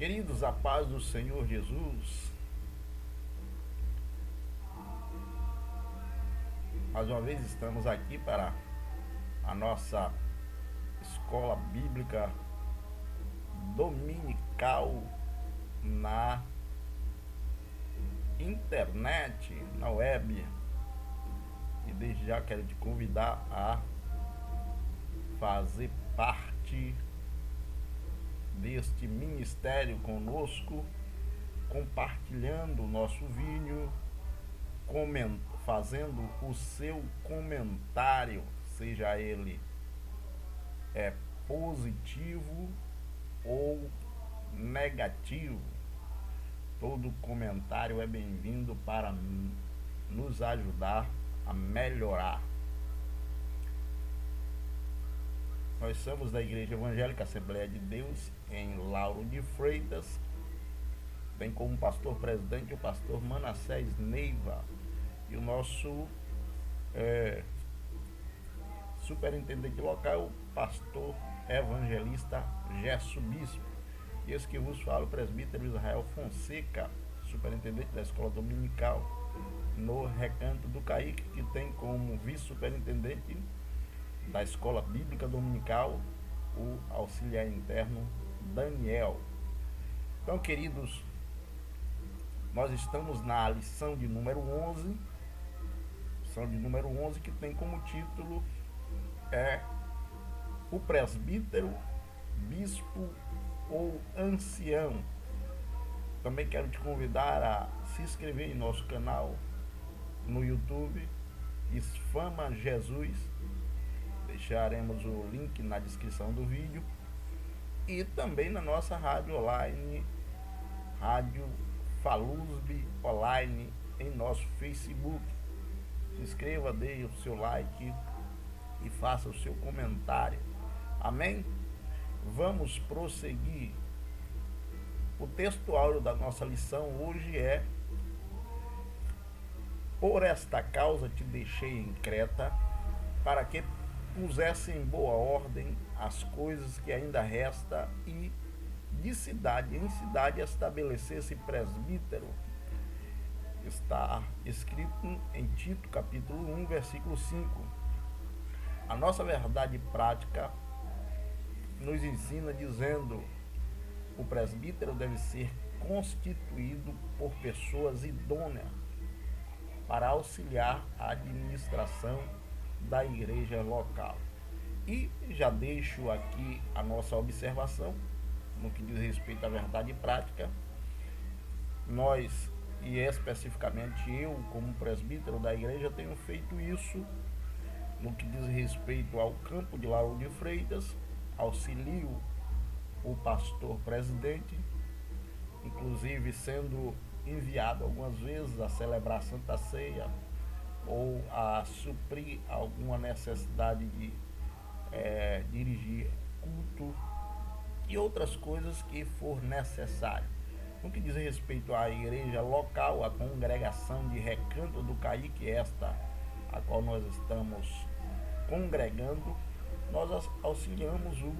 Queridos, a paz do Senhor Jesus. Mais uma vez estamos aqui para a nossa escola bíblica dominical na internet, na web. E desde já quero te convidar a fazer parte deste ministério conosco, compartilhando o nosso vídeo, fazendo o seu comentário, seja ele positivo ou negativo. Todo comentário é bem-vindo para nos ajudar a melhorar. Nós somos da Igreja Evangélica Assembleia de Deus em Lauro de Freitas. Tem como pastor presidente o pastor Manassés Neiva e o nosso superintendente local, o pastor evangelista Gerson Bispo. E esse que vos fala, o presbítero Israel Fonseca, superintendente da escola dominical no Recanto do Caíque, que tem como vice-superintendente da escola bíblica dominical o auxiliar interno Daniel. Então, queridos, nós estamos na lição de número 11, que tem como título o presbítero, bispo ou ancião. Também quero te convidar a se inscrever em nosso canal no YouTube, Esfama Jesus. Deixaremos o link na descrição do vídeo. E também na nossa rádio online, Rádio Falusb Online, em nosso Facebook. Se inscreva, dê o seu like e faça o seu comentário. Amém? Vamos prosseguir. O texto áureo da nossa lição hoje é: por esta causa te deixei em Creta, para que pusesse em boa ordem as coisas que ainda resta, e de cidade em cidade estabelecesse presbítero. Está escrito em Tito capítulo 1, versículo 5. A nossa verdade prática nos ensina dizendo: o presbítero deve ser constituído por pessoas idôneas para auxiliar a administração da igreja local. E já deixo aqui a nossa observação no que diz respeito à verdade prática. Nós, e especificamente eu, como presbítero da igreja, tenho feito isso no que diz respeito ao campo de Lauro de Freitas. Auxilio o pastor presidente, inclusive sendo enviado algumas vezes a celebrar a Santa Ceia ou a suprir alguma necessidade de dirigir culto e outras coisas que for necessário. No que diz respeito à igreja local, a congregação de Recanto do Caíque, esta a qual nós estamos congregando, nós auxiliamos o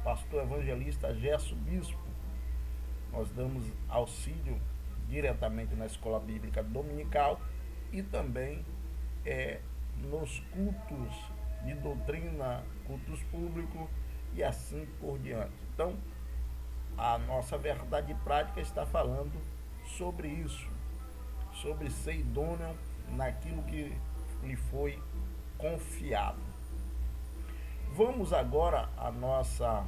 pastor evangelista Gerson Bispo. Nós damos auxílio diretamente na escola bíblica dominical e também nos cultos de doutrina, cultos públicos e assim por diante. Então, a nossa verdade prática está falando sobre isso, sobre ser idôneo naquilo que lhe foi confiado. Vamos agora à nossa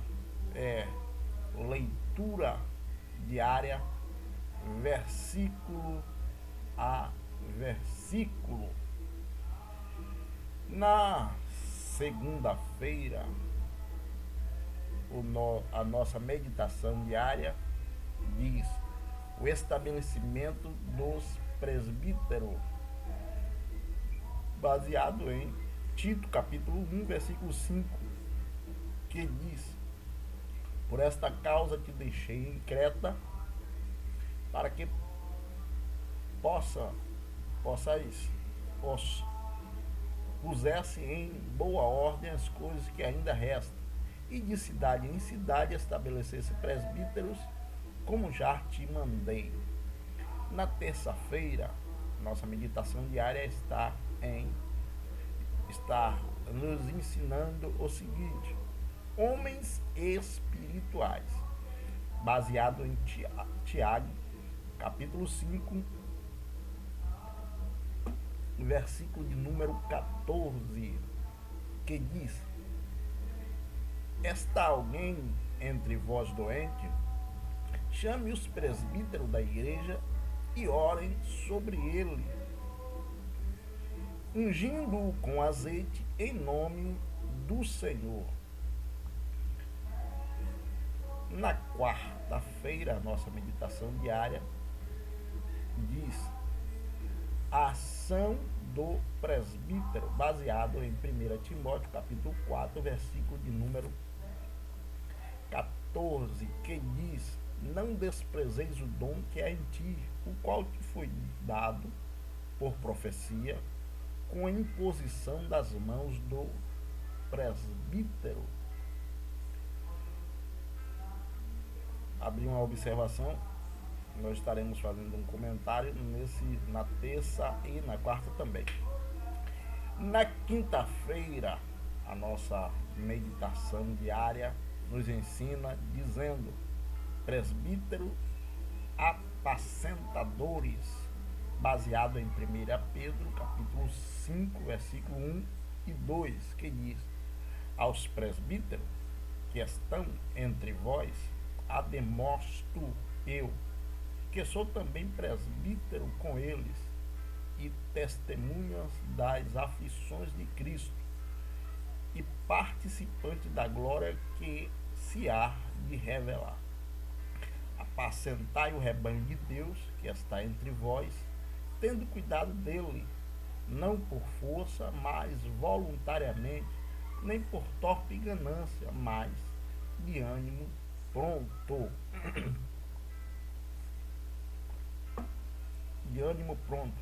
leitura diária, versículo a versículo. Na segunda-feira, a nossa meditação diária diz: o estabelecimento dos presbíteros, baseado em Tito capítulo 1, versículo 5, que diz: por esta causa te deixei em Creta, para que pusesse em boa ordem as coisas que ainda restam, e de cidade em cidade estabelecesse presbíteros como já te mandei. Na terça-feira, nossa meditação diária está nos ensinando o seguinte: homens espirituais, baseado em Tiago, capítulo 5, versículo de número 14, que diz: está alguém entre vós doente? Chame os presbíteros da igreja e orem sobre ele, ungindo-o com azeite em nome do Senhor. Na quarta-feira, a nossa meditação diária diz: a ação do presbítero, baseado em 1 Timóteo, capítulo 4, versículo de número 14, que diz: não desprezeis o dom que é em ti, o qual te foi dado por profecia, com a imposição das mãos do presbítero. Abri uma observação, nós estaremos fazendo um comentário na terça e na quarta também. Na quinta-feira, a nossa meditação diária nos ensina dizendo: presbítero apacentadores, baseado em 1 Pedro, capítulo 5, versículo 1 e 2, que diz: aos presbíteros que estão entre vós, ademosto eu, que sou também presbítero com eles, e testemunhas das aflições de Cristo, e participante da glória que se há de revelar. Apacentai o rebanho de Deus que está entre vós, tendo cuidado dele, não por força, mas voluntariamente, nem por torpe ganância, mas de ânimo pronto. De ânimo pronto.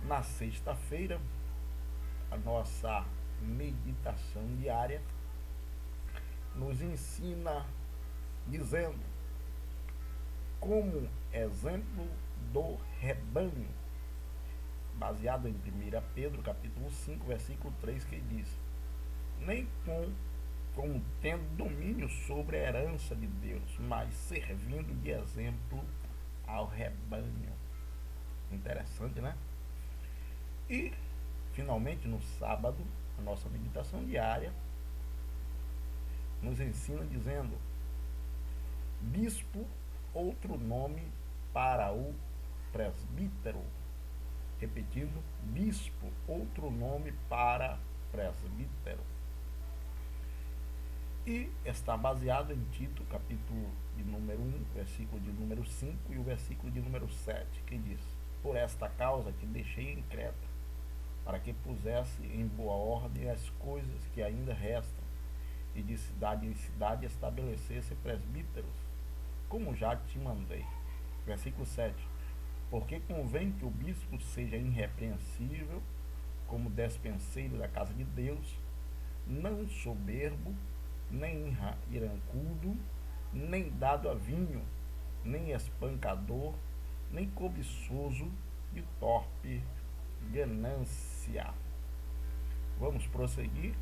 Na sexta-feira, a nossa meditação diária nos ensina dizendo: como exemplo do rebanho, baseado em 1 Pedro, capítulo 5, versículo 3, que diz: nem como tendo domínio sobre a herança de Deus, mas servindo de exemplo ao rebanho. Interessante, né? E, finalmente, no sábado, a nossa meditação diária nos ensina dizendo: bispo, outro nome para o presbítero. Repetindo: bispo, outro nome para presbítero. E está baseado em Tito, capítulo de número 1, versículo de número 5 e o versículo de número 7, que diz: por esta causa te deixei em Creta, para que pusesse em boa ordem as coisas que ainda restam, e de cidade em cidade estabelecesse presbíteros, como já te mandei. Versículo 7. Porque convém que o bispo seja irrepreensível, como despenseiro da casa de Deus, não soberbo, nem irancudo, nem dado a vinho, nem espancador, nem cobiçoso de torpe ganância. Vamos prosseguir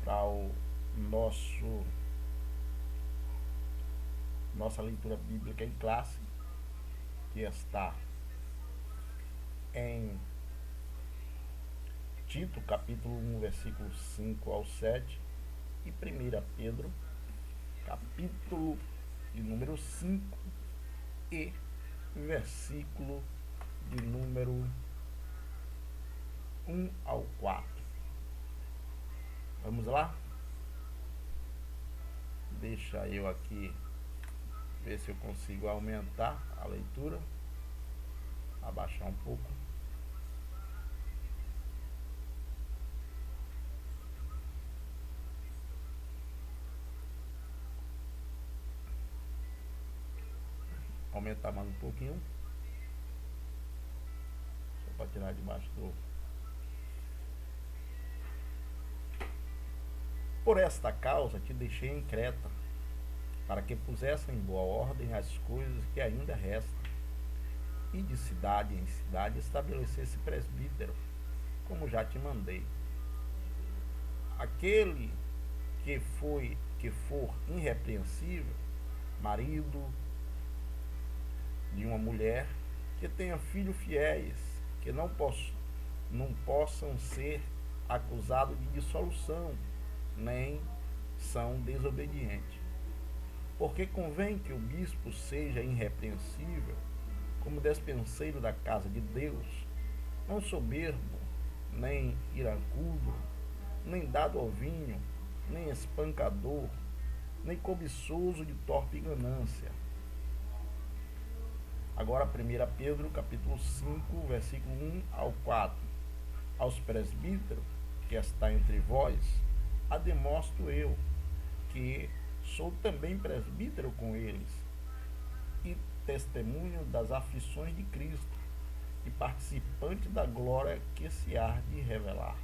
para o nossa leitura bíblica em classe, que está em Tito, capítulo 1, versículo 5 ao 7, e 1 Pedro, capítulo de número 5 e versículo de número 1 ao 4. Vamos lá? Deixa eu aqui ver se eu consigo aumentar a leitura, abaixar um pouco. Aumentar mais um pouquinho, só para tirar debaixo do. Por esta causa te deixei em Creta, para que pusessem em boa ordem as coisas que ainda restam, e de cidade em cidade estabelecesse presbítero, como já te mandei. Aquele que for irrepreensível, marido de uma mulher, que tenha filhos fiéis, que não possam ser acusados de dissolução, nem são desobedientes. Porque convém que o bispo seja irrepreensível, como despenseiro da casa de Deus, não soberbo, nem iracudo, nem dado ao vinho, nem espancador, nem cobiçoso de torpe ganância. Agora 1 Pedro capítulo 5, versículo 1 ao 4. Aos presbíteros que está entre vós, ademonstro eu, que sou também presbítero com eles, e testemunho das aflições de Cristo, e participante da glória que se há de revelar.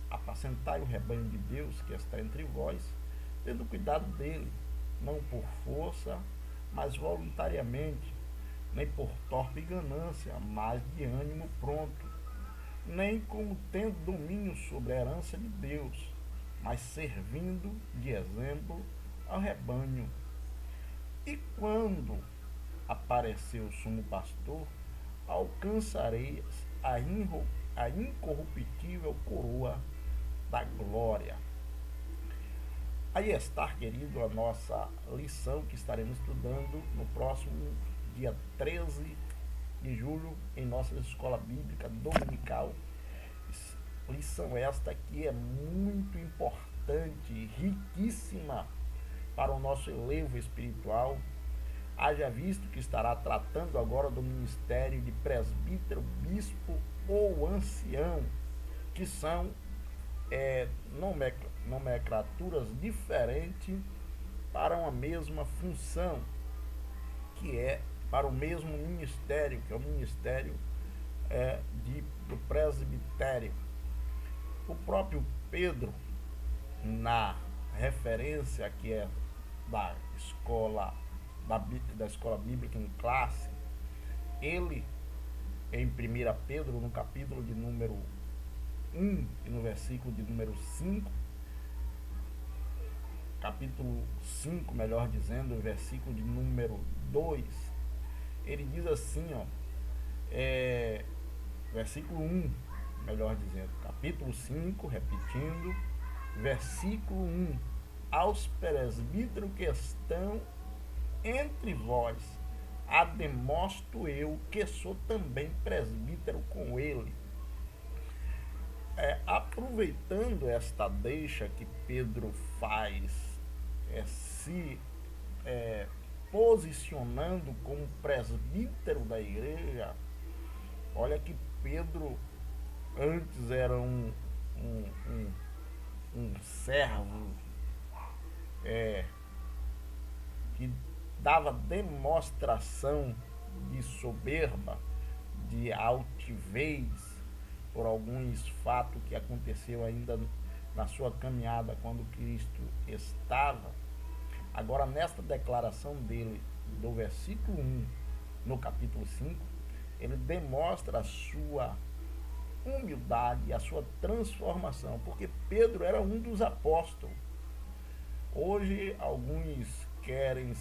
Apacentai o rebanho de Deus que está entre vós, tendo cuidado dele, não por força, mas voluntariamente, nem por torpe ganância, mas de ânimo pronto, nem como tendo domínio sobre a herança de Deus, mas servindo de exemplo ao rebanho. E quando aparecer o sumo pastor, alcançareis a incorruptível coroa da glória. Aí está, querido, a nossa lição que estaremos estudando no próximo dia 13 de julho em nossa escola bíblica dominical. Lição esta que é muito importante, riquíssima para o nosso elevo espiritual. Haja visto que estará tratando agora do ministério de presbítero, bispo ou ancião, que são nomenclaturas diferentes para uma mesma função, que é para o mesmo ministério, que é o ministério do presbitério. O próprio Pedro, na referência que é da escola bíblica em classe, ele, em 1 Pedro, no capítulo de número 1 e no versículo de número 5, capítulo 5, melhor dizendo, o versículo de número 2, ele diz assim, versículo 1, melhor dizendo, capítulo 5, repetindo, versículo 1, aos presbíteros que estão entre vós, ademonstro eu que sou também presbítero com ele. Aproveitando esta deixa que Pedro faz, se posicionando como presbítero da igreja. Olha que Pedro antes era um servo que dava demonstração de soberba, de altivez, por alguns fatos que aconteceu ainda na sua caminhada quando Cristo estava. Agora, nesta declaração dele, do versículo 1, no capítulo 5, ele demonstra a sua humildade, a sua transformação, porque Pedro era um dos apóstolos. Hoje, alguns querem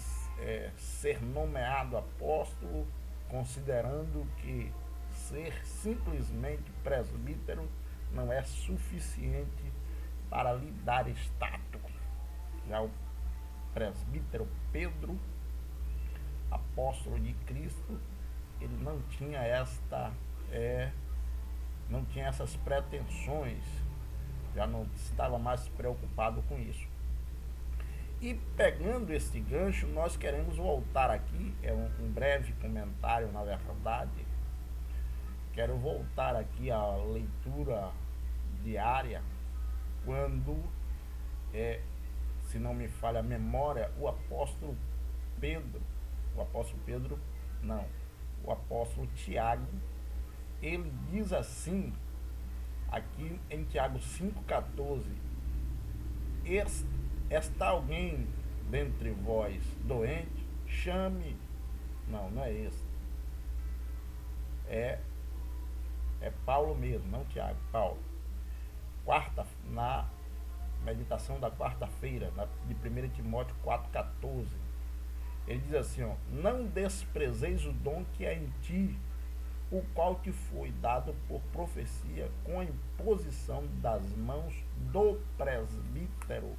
ser nomeado apóstolo, considerando que ser simplesmente presbítero não é suficiente para lhe dar status. Já o presbítero Pedro, apóstolo de Cristo, ele não tinha essas pretensões, já não estava mais preocupado com isso. E pegando esse gancho, nós queremos voltar aqui, um breve comentário, na verdade. Quero voltar aqui à leitura diária, quando, se não me falha a memória, o apóstolo Tiago, ele diz assim, aqui em Tiago 5,14, está alguém dentre vós doente, chame. Não é esse. É Paulo mesmo, não Tiago, Paulo. Na meditação da quarta-feira, de 1 Timóteo 4,14, ele diz assim, ó, não desprezeis o dom que é em ti, o qual te foi dado por profecia com a imposição das mãos do presbítero.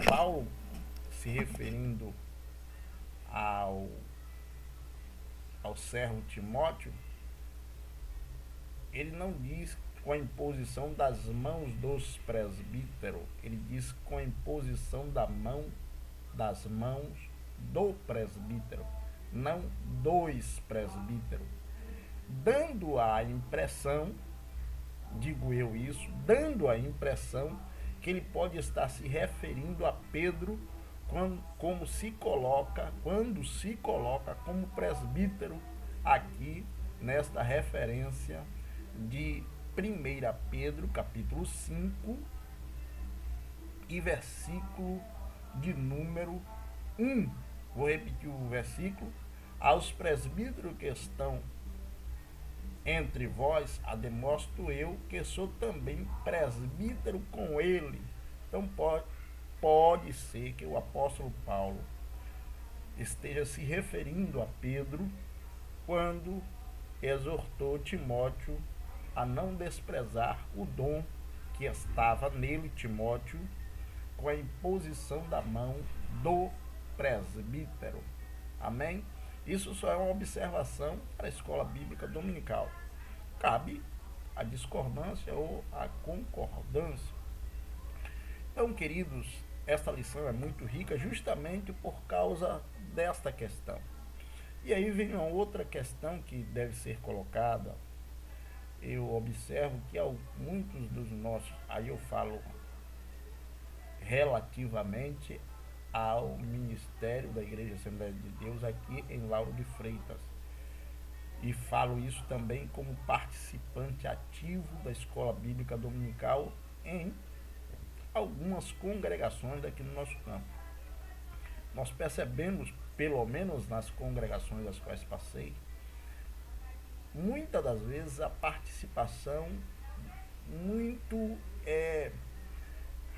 Paulo, se referindo ao servo Timóteo, ele não diz com a imposição das mãos dos presbíteros, ele diz com a imposição das mãos do presbítero, não dos presbíteros, dando a impressão, digo eu isso, dando a impressão que ele pode estar se referindo a Pedro quando se coloca como presbítero aqui nesta referência de 1 Pedro capítulo 5 e versículo de número 1. Vou repetir o versículo. Aos presbíteros que estão entre vós, demonstro eu que sou também presbítero com ele. Então pode ser que o apóstolo Paulo esteja se referindo a Pedro quando exortou Timóteo a não desprezar o dom que estava nele, Timóteo, com a imposição da mão do presbítero. Amém? Isso só é uma observação para a escola bíblica dominical. Cabe a discordância ou a concordância. Então, queridos, esta lição é muito rica justamente por causa desta questão. E aí vem uma outra questão que deve ser colocada. Eu observo que muitos dos nossos, aí eu falo relativamente ao ministério da Igreja Assembleia de Deus aqui em Lauro de Freitas. E falo isso também como participante ativo da Escola Bíblica Dominical em algumas congregações daqui no nosso campo. Nós percebemos, pelo menos nas congregações das quais passei, muitas das vezes a participação muito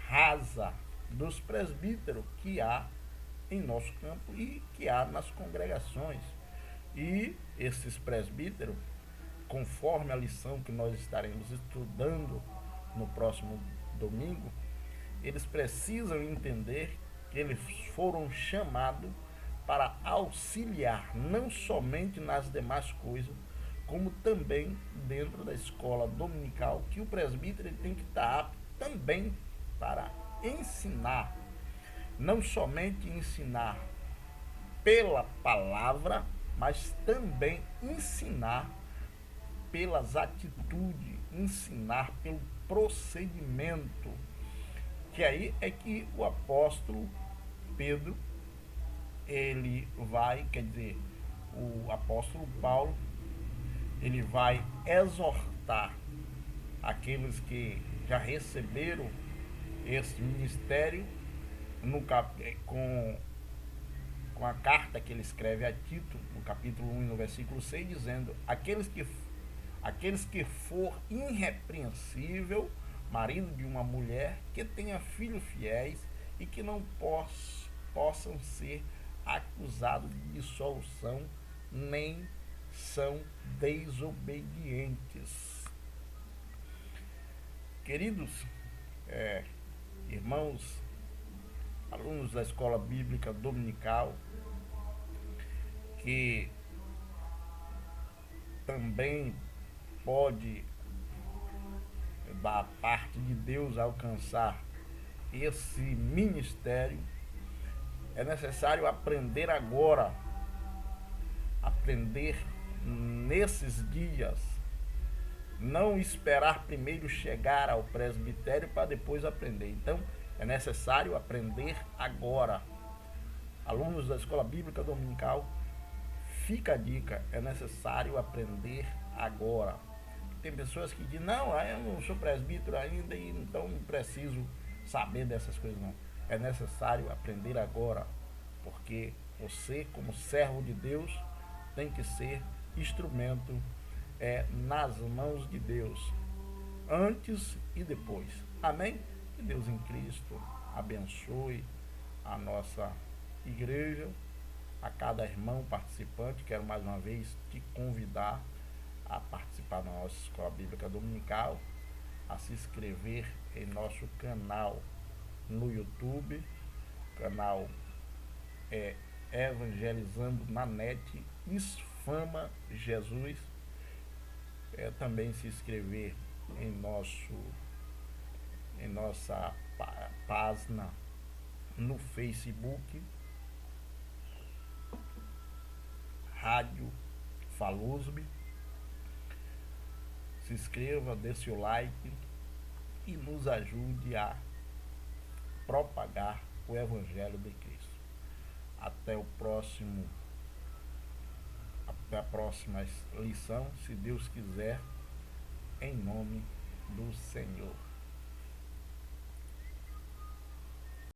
rasa dos presbíteros que há em nosso campo e que há nas congregações. E esses presbíteros, conforme a lição que nós estaremos estudando no próximo domingo, eles precisam entender que eles foram chamados para auxiliar não somente nas demais coisas, como também dentro da escola dominical, que o presbítero ele tem que estar apto também para ensinar, não somente ensinar pela palavra, mas também ensinar pelas atitudes, ensinar pelo procedimento. Que aí é que o apóstolo Pedro, ele vai, quer dizer, o apóstolo Paulo, ele vai exortar aqueles que já receberam esse ministério com a carta que ele escreve a Tito, no capítulo 1, no versículo 6, dizendo: aqueles que for irrepreensível, marido de uma mulher, que tenha filhos fiéis e que não possam ser acusados de dissolução, nem são desobedientes. Queridos irmãos, alunos da Escola Bíblica Dominical, que também pode, da parte de Deus, alcançar esse ministério, é necessário aprender agora, aprender nesses dias, não esperar primeiro chegar ao presbitério para depois aprender. Então, é necessário aprender agora. Alunos da Escola Bíblica Dominical, fica a dica, é necessário aprender agora. Tem pessoas que dizem, não, eu não sou presbítero ainda e então não preciso saber dessas coisas não. É necessário aprender agora, porque você, como servo de Deus, tem que ser instrumento nas mãos de Deus, antes e depois. Amém? Que Deus em Cristo abençoe a nossa igreja, a cada irmão participante. Quero mais uma vez te convidar a participar da nossa Escola Bíblica Dominical, a se inscrever em nosso canal no YouTube, canal Evangelizando na Net, Isfama Jesus. Também se inscrever em nossa página no Facebook, Rádio Falusbe. Se inscreva, dê seu like e nos ajude a propagar o Evangelho de Cristo. Até a próxima lição, se Deus quiser, em nome do Senhor.